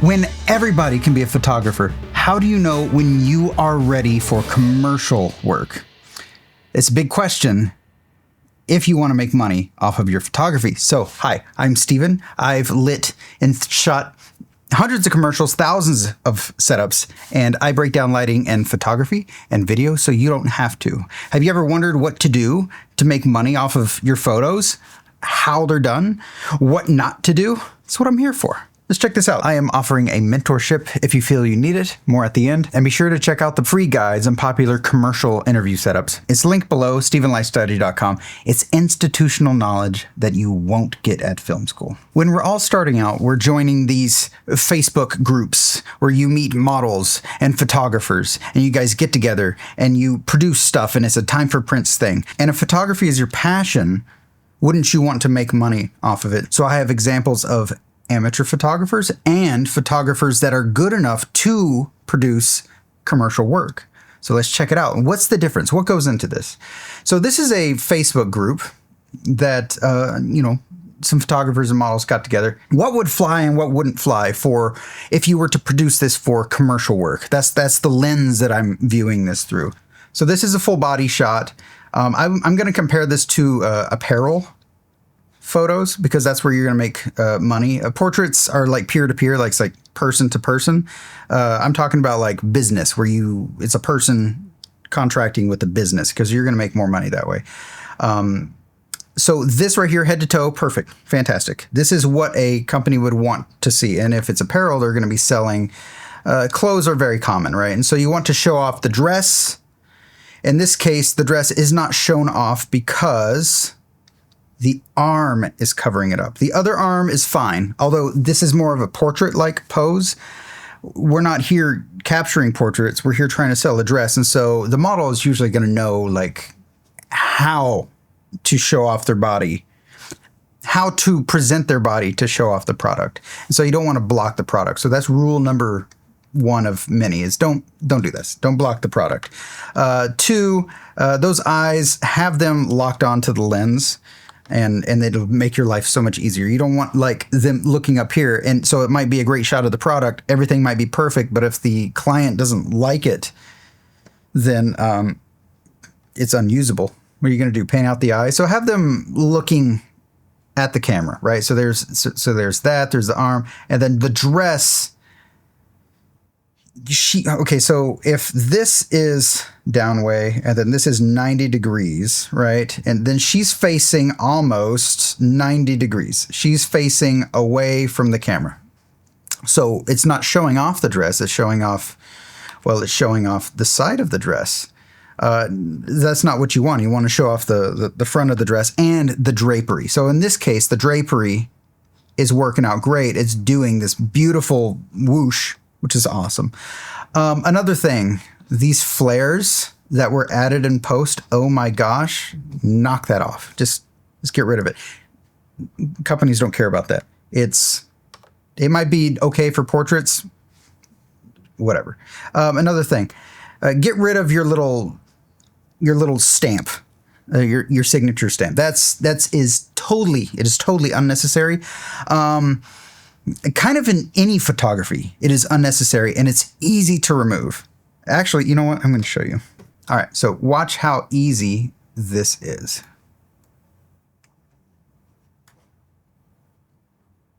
When everybody can be a photographer, how do you know when you are ready for commercial work? It's a big question if you want to make money off of your photography. So, hi, I'm Steven. I've lit and shot hundreds of commercials, thousands of setups, and I break down lighting and photography and video so you don't have to. Have you ever wondered what to do to make money off of your photos? How they're done? What not to do? That's what I'm here for. Let's check this out. I am offering a mentorship if you feel you need it. More at the end. And be sure to check out the free guides and popular commercial interview setups. It's linked below, StevenLifeStudy.com. It's institutional knowledge that you won't get at film school. When we're all starting out, we're joining these Facebook groups where you meet models and photographers and you guys get together and you produce stuff, and it's a time for prints thing. And if photography is your passion, wouldn't you want to make money off of it? So I have examples of amateur photographers and photographers that are good enough to produce commercial work. So let's check it out. What's the difference? What goes into this? So this is a Facebook group that, some photographers and models got together. What would fly and what wouldn't fly for if you were to produce this for commercial work? That's the lens that I'm viewing this through. So this is a full body shot. I'm going to compare this to apparel photos because that's where you're going to make money. Portraits are like peer-to-peer, like it's like person to person. I'm talking about like business where it's a person contracting with a business because you're going to make more money that way. So this right here, head to toe, perfect, fantastic. This is what a company would want to see. And if it's apparel, they're going to be selling clothes are very common, right? And so you want to show off the dress. In this case, the dress is not shown off because the arm is covering it up. The other arm is fine, although this is more of a portrait-like pose. We're not here capturing portraits. We're here trying to sell a dress. And so the model is usually going to know like how to show off their body, how to present their body to show off the product. And so you don't want to block the product. So that's rule number one of many is don't do this. Don't block the product. Two, those eyes, have them locked onto the lens. And it'll make your life so much easier. You don't want like them looking up here. And so it might be a great shot of the product. Everything might be perfect, but if the client doesn't like it, then it's unusable. What are you going to do? Paint out the eye? So have them looking at the camera, right? So there's that, there's the arm, and then the dress. Okay, so if this is down way and then this is 90 degrees, right? And then she's facing almost 90 degrees. She's facing away from the camera. So it's not showing off the dress. It's showing off the side of the dress. That's not what you want. You want to show off the front of the dress and the drapery. So in this case, the drapery is working out great. It's doing this beautiful whoosh, which is awesome. Another thing, these flares that were added in post, oh my gosh, knock that off. Just get rid of it. Companies don't care about that. It might be okay for portraits, whatever. Another thing, get rid of your little stamp, your signature stamp. It is totally unnecessary. Kind of in any photography, it is unnecessary and it's easy to remove. Actually, you know what? I'm going to show you. All right, so watch how easy this is.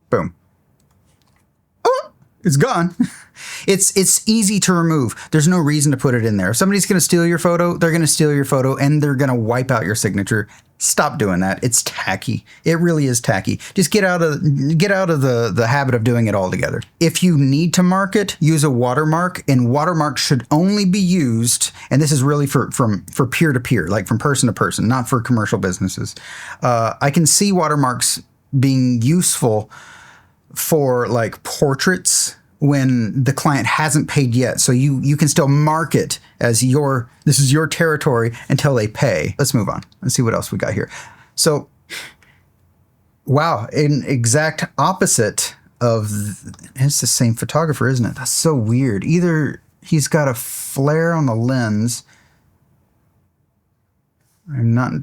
Boom. Oh, it's gone. It's easy to remove. There's no reason to put it in there. If somebody's going to steal your photo, they're going to steal your photo and they're going to wipe out your signature. Stop doing that. It's tacky. It really is tacky. Just get out of the habit of doing it altogether. If you need to mark it, use a watermark, and watermarks should only be used, and this is really for peer-to-peer, like from person to person, not for commercial businesses. I can see watermarks being useful for like portraits when the client hasn't paid yet. So you can still mark it as this is your territory until they pay. Let's move on. Let's see what else we got here. So, wow, an exact opposite of, it's the same photographer, isn't it? That's so weird. Either he's got a flare on the lens. I'm not,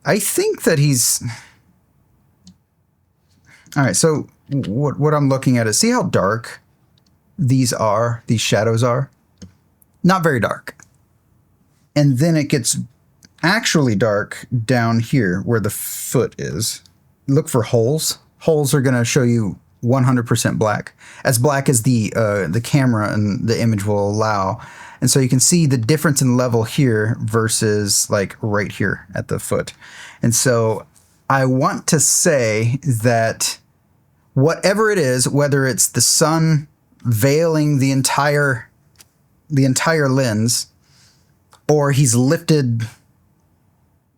I think that he's, all right, so what I'm looking at is, see how dark these shadows are? Not very dark. And then it gets actually dark down here where the foot is. Look for holes. Holes are going to show you 100% black as the camera and the image will allow. And so you can see the difference in level here versus like right here at the foot. And so I want to say that whatever it is, whether it's the sun veiling the entire lens, or he's lifted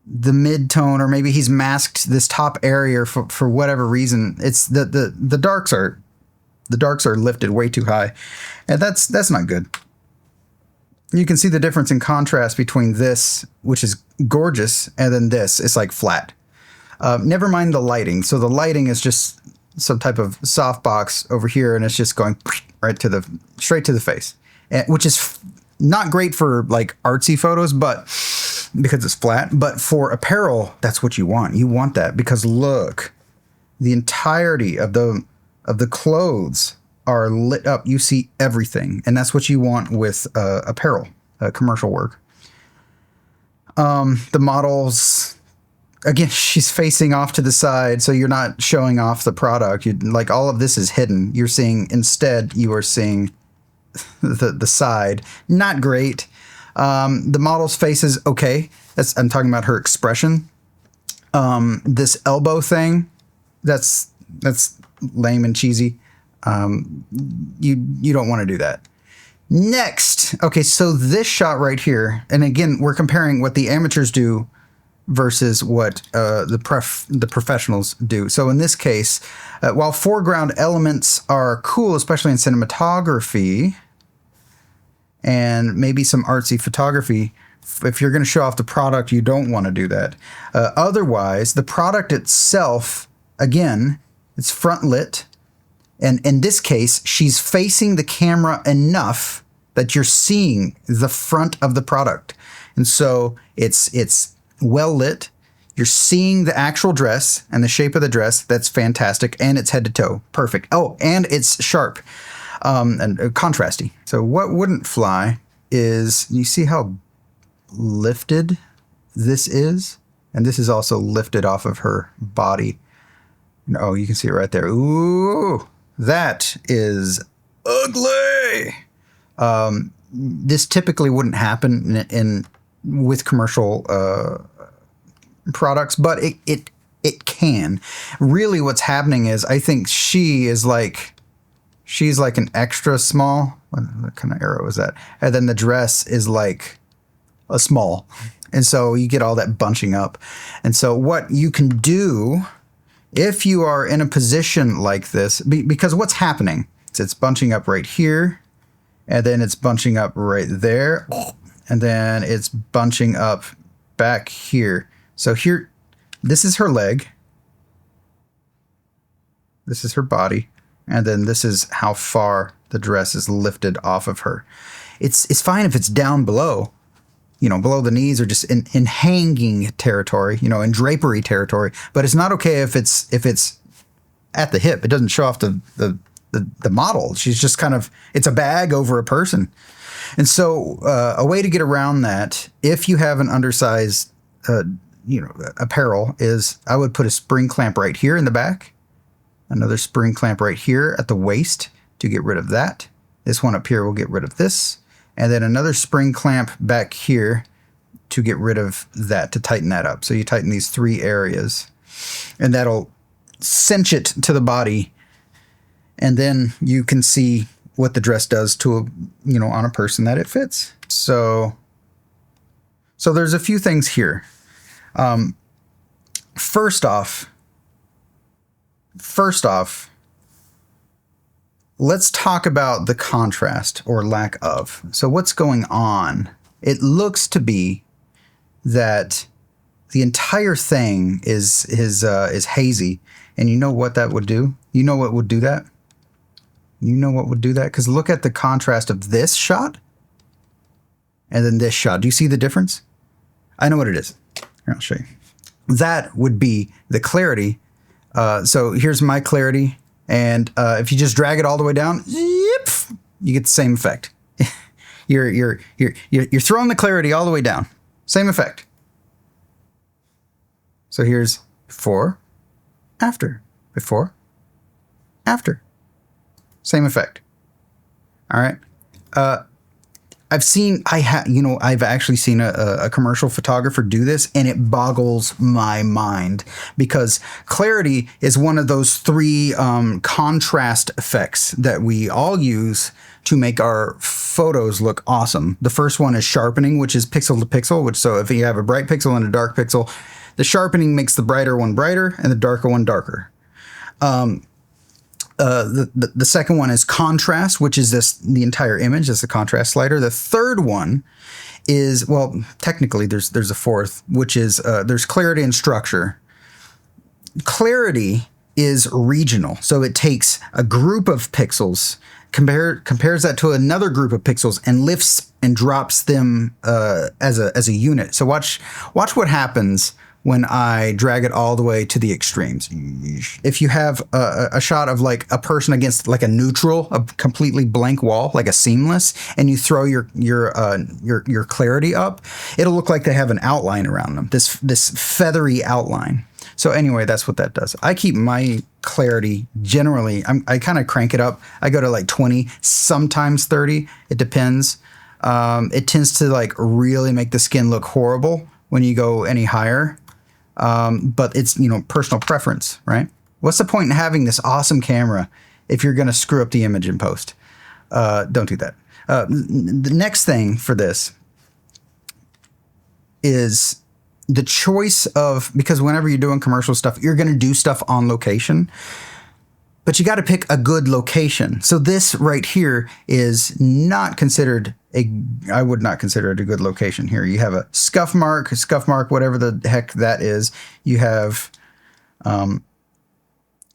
the mid-tone, or maybe he's masked this top area for whatever reason, it's the darks are lifted way too high, and that's not good. You can see the difference in contrast between this, which is gorgeous, and then this. It's like flat. Never mind the lighting. So the lighting is just some type of softbox over here, and it's just going straight to the face, which is not great for like artsy photos, but because it's flat. But for apparel, that's what you want. You want that because look, the entirety of the clothes are lit up. You see everything, and that's what you want with apparel, commercial work. The models. Again, she's facing off to the side, so you're not showing off the product. Like all of this is hidden. You are seeing the side. Not great. The model's face is okay. I'm talking about her expression. This elbow thing, that's lame and cheesy. You don't want to do that. Next, okay, so this shot right here, and again, we're comparing what the amateurs do versus what the professionals do. So in this case, while foreground elements are cool, especially in cinematography and maybe some artsy photography, if you're going to show off the product, you don't want to do that. Otherwise, the product itself, again, it's front lit. And in this case, she's facing the camera enough that you're seeing the front of the product. And so it's well lit. You're seeing the actual dress and the shape of the dress. That's fantastic. And it's head to toe. Perfect. Oh, and it's sharp and contrasty. So what wouldn't fly is, you see how lifted this is? And this is also lifted off of her body. Oh, you can see it right there. Ooh, that is ugly. This typically wouldn't happen with commercial products, but it can. Really, what's happening is, I think she's like an extra small. What kind of arrow is that? And then the dress is like a small, and so you get all that bunching up. And so what you can do, if you are in a position like this, because what's happening is it's bunching up right here, and then it's bunching up right there, and then it's bunching up back here. So here, this is her leg, this is her body, and then this is how far the dress is lifted off of her. It's fine if it's down below, below the knees, or just in hanging territory, in drapery territory. But it's not okay if it's at the hip. It doesn't show off the model. She's just it's a bag over a person. And so a way to get around that, if you have an undersized, apparel, is I would put a spring clamp right here in the back, another spring clamp right here at the waist to get rid of that. This one up here will get rid of this. And then another spring clamp back here to get rid of that, to tighten that up. So you tighten these three areas, and that'll cinch it to the body. And then you can see what the dress does to on a person that it fits. So there's a few things here. First off, let's talk about the contrast or lack of. So what's going on? It looks to be that the entire thing is hazy. And you know what that would do? You know what would do that? Because look at the contrast of this shot and then this shot. Do you see the difference? I know what it is. Here, I'll show you. That would be the clarity. So here's my clarity, And if you just drag it all the way down, yep, you get the same effect. You're throwing the clarity all the way down. Same effect. So here's before, after, before, after. Same effect. All right. I've actually seen a commercial photographer do this, and it boggles my mind because clarity is one of those three contrast effects that we all use to make our photos look awesome. The first one is sharpening, which is pixel to pixel, so if you have a bright pixel and a dark pixel, the sharpening makes the brighter one brighter and the darker one darker. The second one is contrast, which is the entire image. That's the contrast slider. The third one is, well, technically there's a fourth, which is there's clarity and structure. Clarity is regional, so it takes a group of pixels, compares that to another group of pixels, and lifts and drops them as a unit. So watch what happens when I drag it all the way to the extremes. If you have a shot of like a person against like a neutral, a completely blank wall, like a seamless, and you throw your clarity up, it'll look like they have an outline around them, this feathery outline. So anyway, that's what that does. I keep my clarity generally, I kind of crank it up. I go to like 20, sometimes 30. It depends. It tends to like really make the skin look horrible when you go any higher. But it's, personal preference, right? What's the point in having this awesome camera if you're going to screw up the image in post? Don't do that. The next thing for this is the choice of, because whenever you're doing commercial stuff, you're going to do stuff on location, but you got to pick a good location. So this right here is not considered I would not consider it a good location here. You have a scuff mark, whatever the heck that is. You have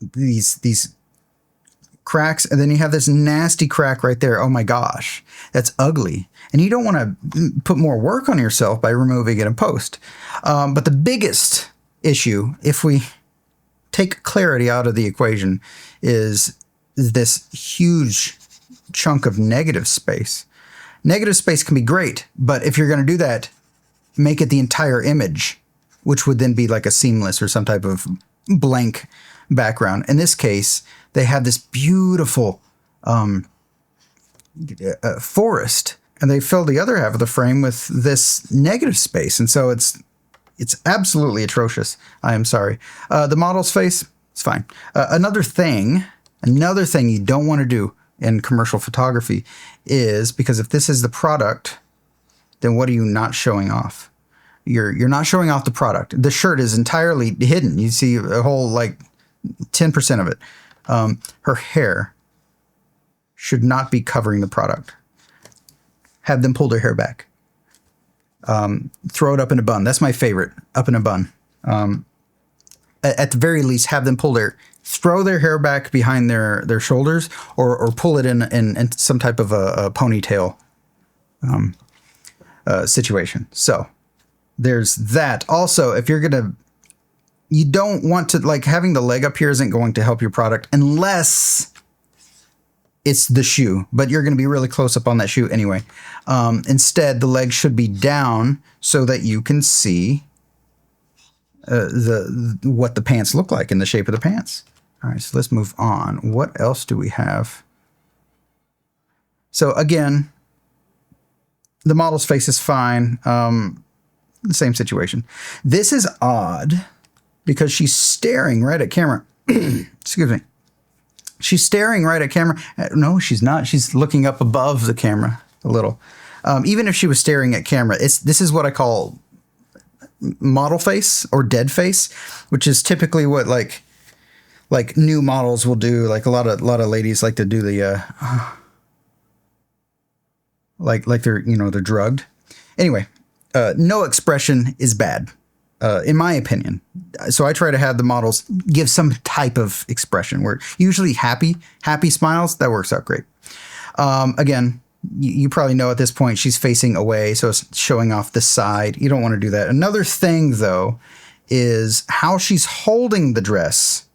these cracks, and then you have this nasty crack right there. Oh my gosh, that's ugly. And you don't want to put more work on yourself by removing it in post. But the biggest issue, if we take clarity out of the equation, is this huge chunk of negative space. Negative space can be great, but if you're going to do that, make it the entire image, which would then be like a seamless or some type of blank background. In this case, they have this beautiful forest, and they fill the other half of the frame with this negative space. And so it's absolutely atrocious. I am sorry. The model's face, it's fine. Another thing you don't want to do in commercial photography is, because if this is the product, then what are you not showing off? You're not showing off the product. The shirt is entirely hidden. You see a whole like 10% of it. Her hair should not be covering the product. Have them pull their hair back. Throw it up in a bun. That's my favorite, up in a bun. At the very least, have them throw their hair back behind their shoulders, or pull it in some type of a ponytail situation. So there's that. Also, if you don't want to, like, having the leg up here isn't going to help your product unless it's the shoe, but you're going to be really close up on that shoe anyway. Instead, the leg should be down so that you can see what the pants look like in the shape of the pants. All right, so let's move on. What else do we have? So again, the model's face is fine. The same situation. This is odd because she's staring right at camera. Excuse me. She's staring right at camera. No, she's not. She's looking up above the camera a little. Even if she was staring at camera, this is what I call model face or dead face, which is typically what like new models will do. Like a lot of ladies like to do the like they're they're drugged. Anyway, no expression is bad, in my opinion. So I try to have the models give some type of expression. Where usually happy smiles, that works out great. Again, you probably know at this point she's facing away, so it's showing off the side. You don't want to do that. Another thing, though, is how she's holding the dress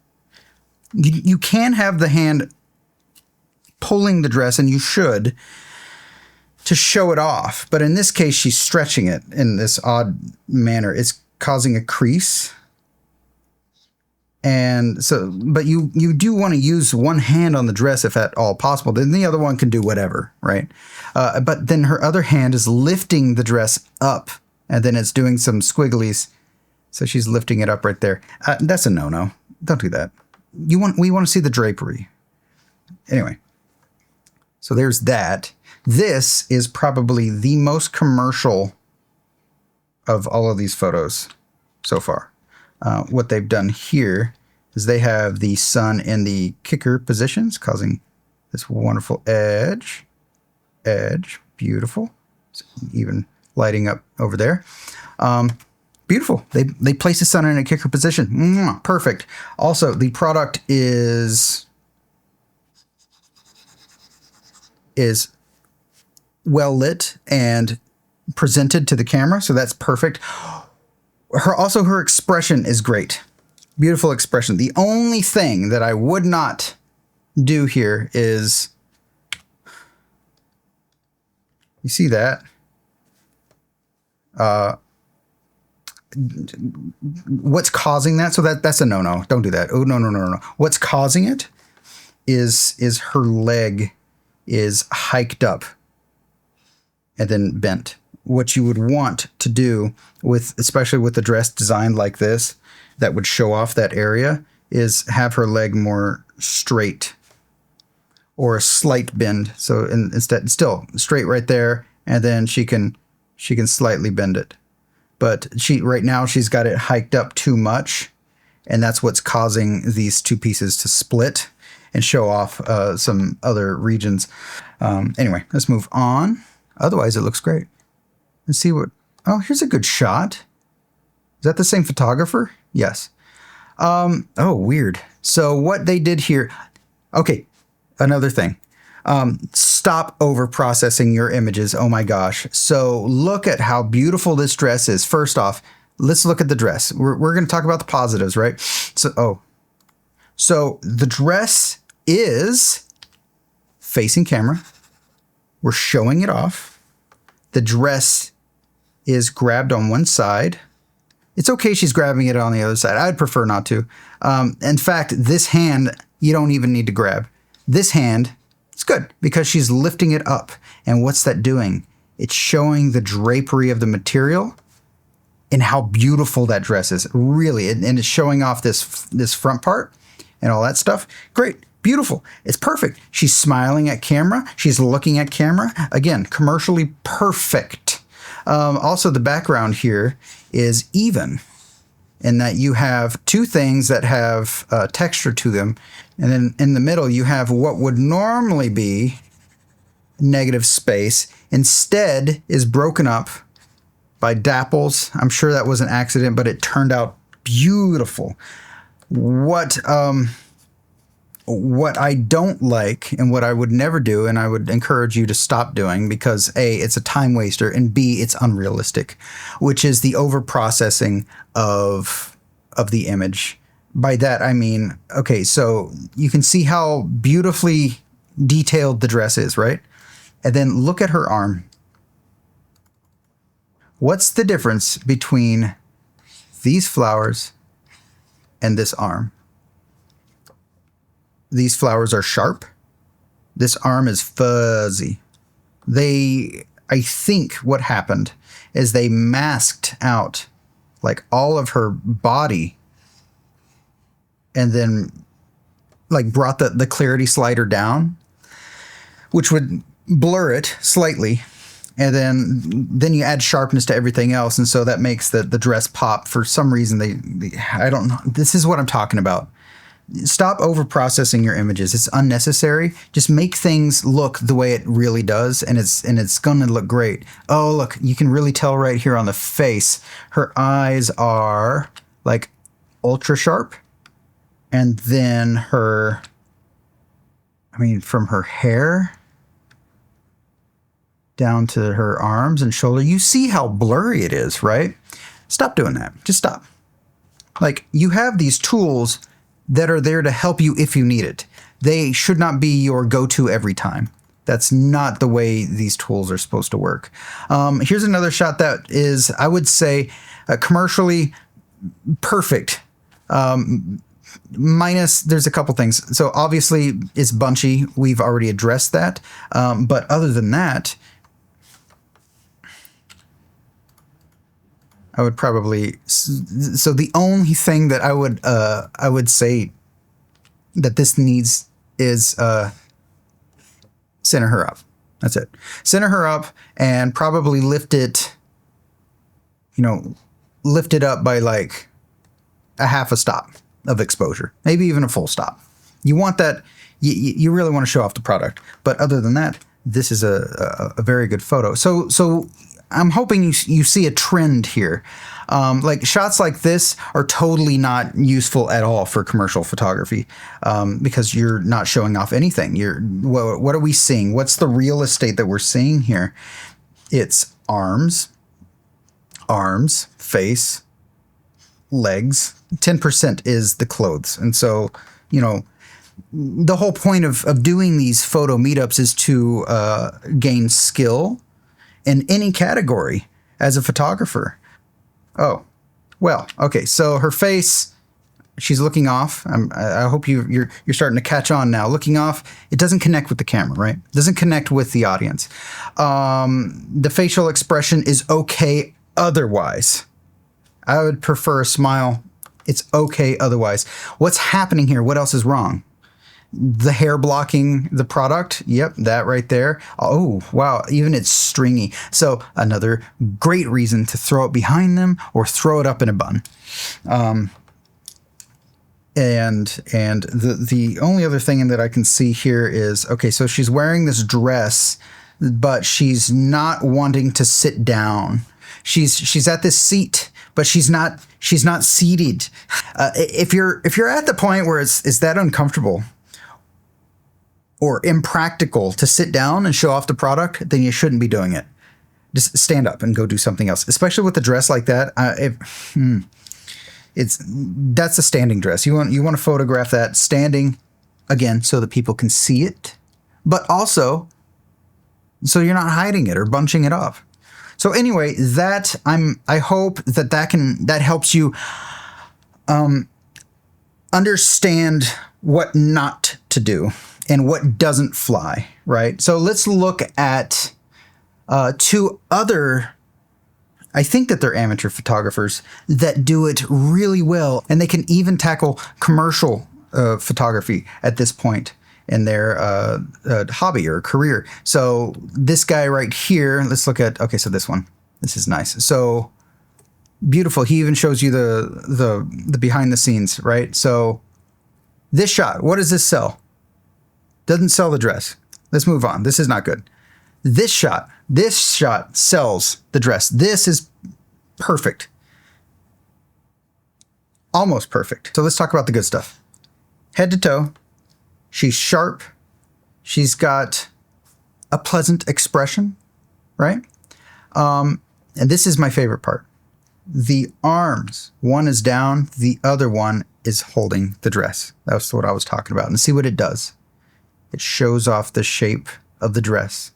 You can have the hand pulling the dress, and you should, to show it off. But in this case, she's stretching it in this odd manner. It's causing a crease. And so, but you do want to use one hand on the dress if at all possible. Then the other one can do whatever, right? But then her other hand is lifting the dress up, and then it's doing some squigglies. So she's lifting it up right there. That's a no-no. Don't do that. We want to see the drapery. Anyway, so there's that. This is probably the most commercial of all of these photos so far. What they've done here is they have the sun in the kicker positions, causing this wonderful edge, beautiful, even lighting up over there. Beautiful. They place the sun in a kicker position. Perfect. Also, the product is well lit and presented to the camera, so that's perfect. Her expression is great. Beautiful expression. The only thing that I would not do here is, you see that? What's causing that? So that's a no-no. Don't do that. Oh, no. What's causing it is her leg is hiked up and then bent. What you would want to do especially with the dress designed like this, that would show off that area, is have her leg more straight or a slight bend. So instead, still straight right there, and then she can slightly bend it. But right now she's got it hiked up too much, and that's what's causing these two pieces to split and show off some other regions. Anyway, let's move on. Otherwise, it looks great. Let's see what... Oh, here's a good shot. Is that the same photographer? Yes. Oh, weird. So what they did here... Okay, another thing. Stop over-processing your images. Oh my gosh. So look at how beautiful this dress is. First off, let's look at the dress. We're going to talk about the positives, right? So the dress is facing camera. We're showing it off. The dress is grabbed on one side. It's okay she's grabbing it on the other side. I'd prefer not to. In fact, this hand, you don't even need to grab. This hand, it's good because she's lifting it up. And what's that doing? It's showing the drapery of the material and how beautiful that dress is. Really, and it's showing off this front part and all that stuff. Great. Beautiful. It's perfect. She's smiling at camera. She's looking at camera. Again, commercially perfect. Also, the background here is even in that you have two things that have texture to them. And then in the middle, you have what would normally be negative space. Instead is broken up by dapples. I'm sure that was an accident, but it turned out beautiful. What I don't like and what I would never do, and I would encourage you to stop doing, because A, it's a time waster, and B, it's unrealistic, which is the over-processing of the image. By that, I mean, okay, so you can see how beautifully detailed the dress is, right? And then look at her arm. What's the difference between these flowers and this arm? These flowers are sharp. This arm is fuzzy. I think what happened is they masked out like all of her body and then like brought the clarity slider down, which would blur it slightly. And then you add sharpness to everything else. And so that makes the dress pop. For some reason, I don't know. This is what I'm talking about. Stop over-processing your images. It's unnecessary. Just make things look the way it really does, and it's going to look great. Oh, look, you can really tell right here on the face. Her eyes are like ultra sharp, and then from her hair down to her arms and shoulder, you see how blurry it is, right? Stop doing that. Just stop. Like, you have these tools that are there to help you if you need it. They should not be your go-to every time. That's not the way these tools are supposed to work. Here's another shot that is, I would say, commercially perfect. Minus, there's a couple things. So obviously it's bunchy. We've already addressed that. But other than that, I would probably, so the only thing that I would say that this needs is center her up. That's it. Center her up and probably lift it, lift it up by like a half a stop of exposure, maybe even a full stop. You want that, you really want to show off the product. But other than that, this is a very good photo. So I'm hoping you see a trend here. Like shots like this are totally not useful at all for commercial photography because you're not showing off anything. What are we seeing? What's the real estate that we're seeing here? It's arms, face, legs. 10% is the clothes. And so, the whole point of doing these photo meetups is to gain skill in any category as a photographer. Oh, well, okay. So her face, she's looking off. I hope you're starting to catch on now. Looking off, it doesn't connect with the camera, right? It doesn't connect with the audience. The facial expression is okay otherwise. I would prefer a smile. It's okay otherwise. What's happening here? What else is wrong? The hair blocking the product. Yep, that right there. Oh, wow. Even it's stringy. So another great reason to throw it behind them or throw it up in a bun. And the only other thing that I can see here is, okay, so she's wearing this dress, but she's not wanting to sit down. She's at this seat, but she's not seated. If you're at the point where it's that uncomfortable or impractical to sit down and show off the product, then you shouldn't be doing it. Just stand up and go do something else, especially with a dress like that. That's a standing dress. You want to photograph that standing, again, so that people can see it, but also so you're not hiding it or bunching it up. So anyway, I hope that helps you understand what not to do and what doesn't fly, right? So let's look at two other, I think that they're amateur photographers that do it really well, and they can even tackle commercial photography at this point in their hobby or career. So this guy right here, let's look at, okay, so this one, this is nice. So beautiful. He even shows you the behind the scenes, right? So this shot, what does this sell? Doesn't sell the dress. Let's move on. This is not good. This shot sells the dress. This is perfect. Almost perfect. So let's talk about the good stuff. Head to toe. She's sharp. She's got a pleasant expression, right? And this is my favorite part. The arms, one is down, the other one is holding the dress. That's what I was talking about. And see what it does. It shows off the shape of the dress.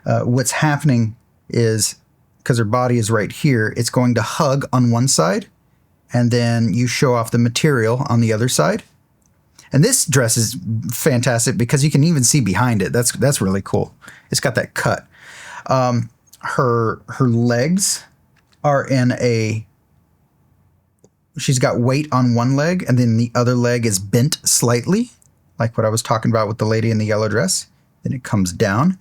What's happening is, because her body is right here, it's going to hug on one side, and then you show off the material on the other side. And this dress is fantastic because you can even see behind it. That's really cool. It's got that cut. Her legs are she's got weight on one leg, and then the other leg is bent slightly, like what I was talking about with the lady in the yellow dress. Then it comes down.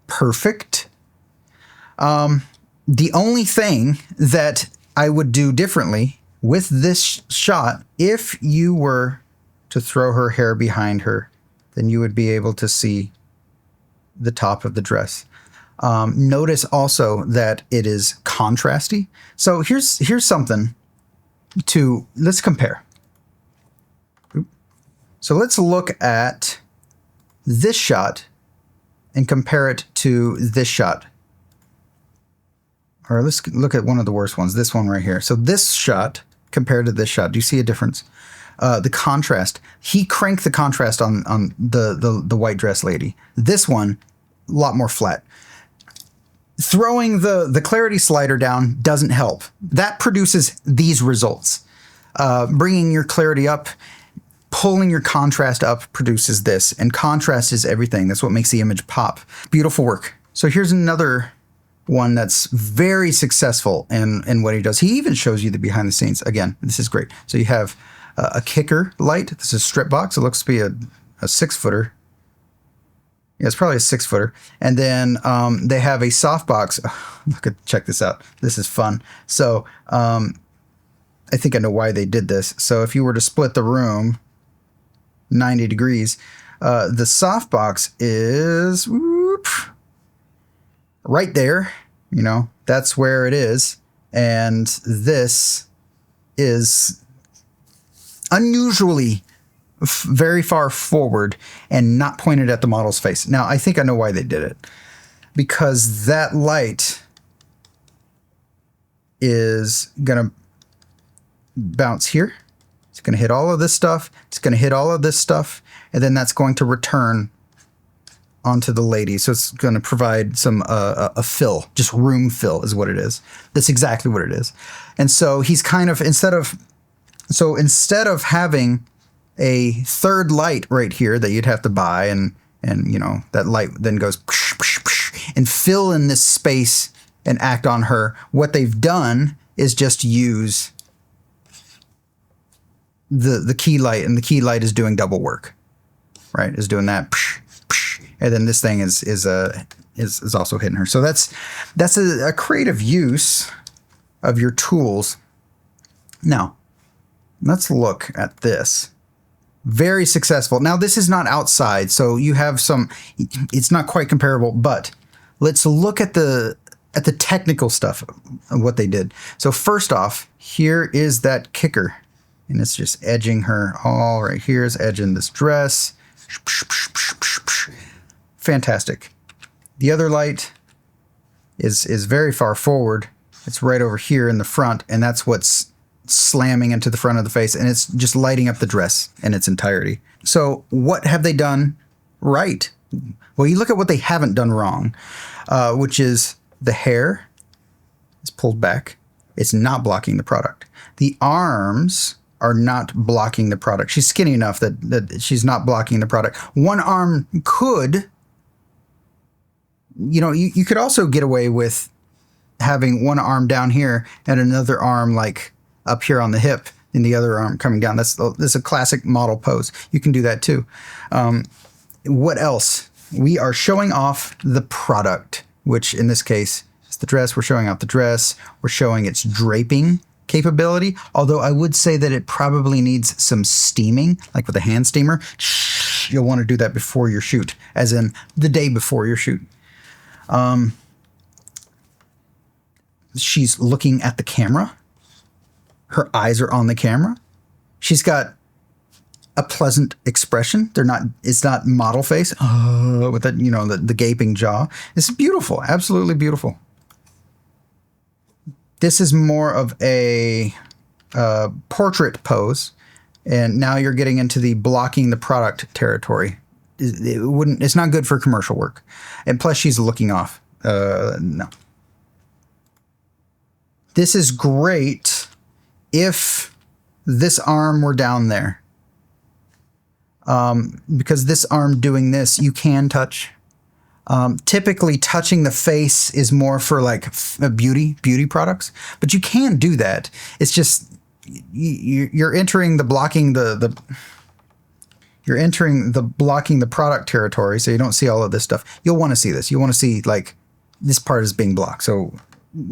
Perfect. The only thing that I would do differently with this shot, if you were to throw her hair behind her, then you would be able to see the top of the dress. Notice also that it is contrasty. So here's something let's compare. So let's look at this shot and compare it to this shot. Or let's look at one of the worst ones, this one right here. So this shot compared to this shot, do you see a difference? the contrast. He cranked the contrast on the white dress lady. This one, a lot more flat. Throwing the clarity slider down doesn't help. That produces these results. Bringing your clarity up, pulling your contrast up produces this. And contrast is everything. That's what makes the image pop. Beautiful work. So here's another one that's very successful in what he does. He even shows you the behind the scenes. Again, this is great. So you have a kicker light. This is strip box. It looks to be a 6-footer. Yeah, it's probably a 6-footer. And then they have a softbox. Look at, check this out. This is fun. So I think I know why they did this. So if you were to split the room 90 degrees, the softbox is right there. You know, that's where it is. And this is unusually very far forward and not pointed at the model's face. Now, I think I know why they did it. Because that light is going to bounce here. It's going to hit all of this stuff. It's going to hit all of this stuff. And then that's going to return onto the lady. So it's going to provide some a fill, just room fill is what it is. That's exactly what it is. And so he's kind of, instead of having a third light right here that you'd have to buy and you know, that light then goes and fill in this space and act on her. What they've done is just use the key light, and the key light is doing double work, right? Is doing that, and then this thing is also hitting her. So that's a creative use of your tools. Now, let's look at this. Very successful. Now, this is not outside, so you have some, it's not quite comparable, but let's look at the technical stuff of what they did. So first off, here is that kicker, and it's just edging her all right here. Is edging this dress. Fantastic. The other light is very far forward. It's right over here in the front, and that's what's slamming into the front of the face, and it's just lighting up the dress in its entirety. So what have they done right? Well, you look at what they haven't done wrong, which is the hair is pulled back. It's not blocking the product. The arms are not blocking the product. She's skinny enough that she's not blocking the product. One arm could, you know, you could also get away with having one arm down here and another arm like up here on the hip and the other arm coming down. That's a classic model pose. You can do that too. What else? We are showing off the product, which in this case is the dress. We're showing off the dress. We're showing its draping capability. Although I would say that it probably needs some steaming, like with a hand steamer. You'll want to do that before your shoot, as in the day before your shoot. She's looking at the camera. Her eyes are on the camera. She's got a pleasant expression. It's not model face with that, you know, the gaping jaw. It's beautiful, absolutely beautiful. This is more of a portrait pose, and now you're getting into the blocking the product territory. It's not good for commercial work, and plus she's looking off. No. This is great if this arm were down there. Because this arm doing this, you can touch. Typically touching the face is more for like beauty products, but you can do that. It's just, you're entering the blocking you're entering the blocking the product territory. So you don't see all of this stuff. You'll want to see this. You want to see like this part is being blocked. So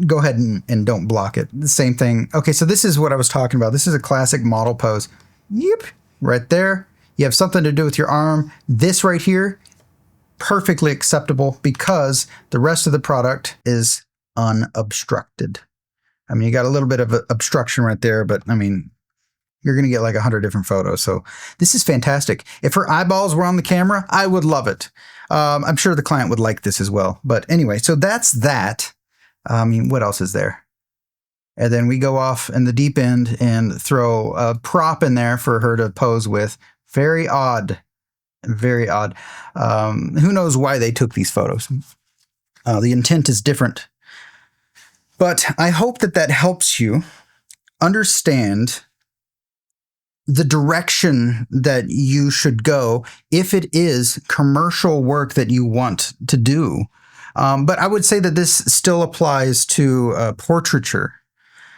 go ahead and don't block it. The same thing. Okay. So this is what I was talking about. This is a classic model pose. Yep. Right there. You have something to do with your arm. This right here, perfectly acceptable because the rest of the product is unobstructed. I mean, you got a little bit of obstruction right there, but I mean, you're going to get like 100 different photos. So this is fantastic. If her eyeballs were on the camera, I would love it. I'm sure the client would like this as well. But anyway, so that's that. I mean, what else is there? And then we go off in the deep end and throw a prop in there for her to pose with. Very odd. Very odd. Who knows why they took these photos? The intent is different. But I hope that helps you understand the direction that you should go if it is commercial work that you want to do. But I would say that this still applies to portraiture.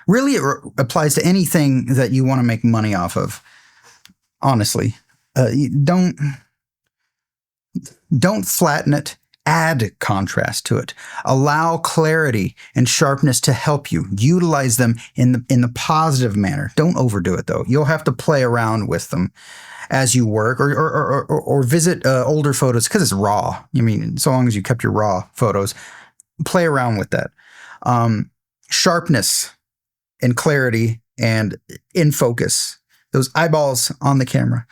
Really, it applies to anything that you want to make money off of. Honestly, don't flatten it. Add contrast to it. Allow clarity and sharpness to help you. Utilize them in the positive manner. Don't overdo it though. You'll have to play around with them as you work, or visit older photos because it's raw. I mean, so long as you kept your raw photos, play around with that. Sharpness and clarity and in focus. Those eyeballs on the camera.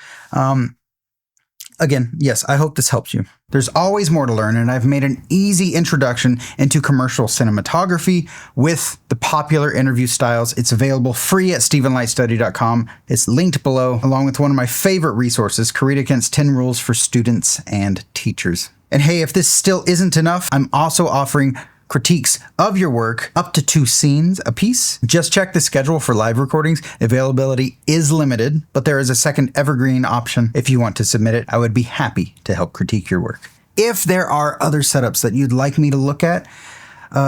Again, yes, I hope this helps you. There's always more to learn, and I've made an easy introduction into commercial cinematography with the popular interview styles. It's available free at StephenLightStudy.com. It's linked below, along with one of my favorite resources, Create Against 10 Rules for Students and Teachers. And hey, if this still isn't enough, I'm also offering critiques of your work, up to 2 scenes a piece. Just check the schedule for live recordings. Availability is limited, but there is a second evergreen option. If you want to submit it, I would be happy to help critique your work. If there are other setups that you'd like me to look at,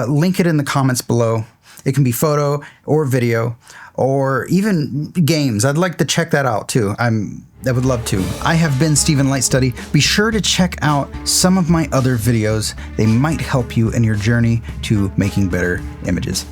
link it in the comments below. It can be photo or video or even games. I'd like to check that out too. I would love to. I have been Stephen Light Study. Be sure to check out some of my other videos. They might help you in your journey to making better images.